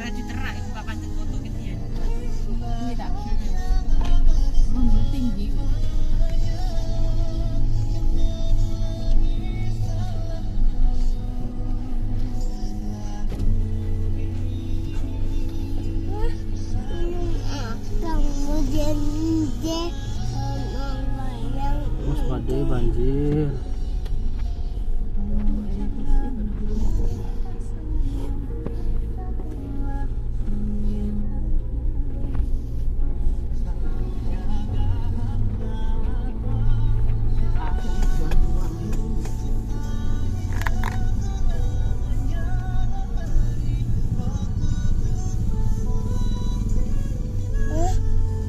gara diterak itu Pak pancet foto gitu ya. Ini tak. Tinggi. Waspada banjir.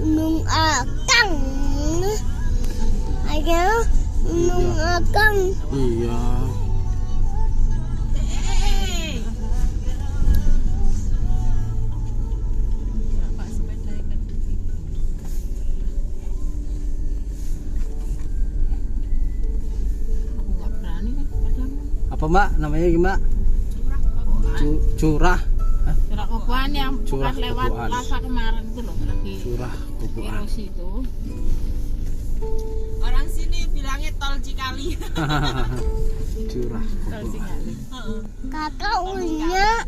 Gunung Akang. Ayo, Gunung Akang. Iya. Pak sepeda kan. Aku nggak berani nih padahal. Apa Mbak? Namanya gimana? Curah. Hah? Curah Koboan yang Curah bukan lewat Koboan. lava kemarin itu loh, lagi Curah Koboan. erosi itu. Orang sini bilangnya tol Cikali. Curah Kalau Koboan. Singali. Kakak punya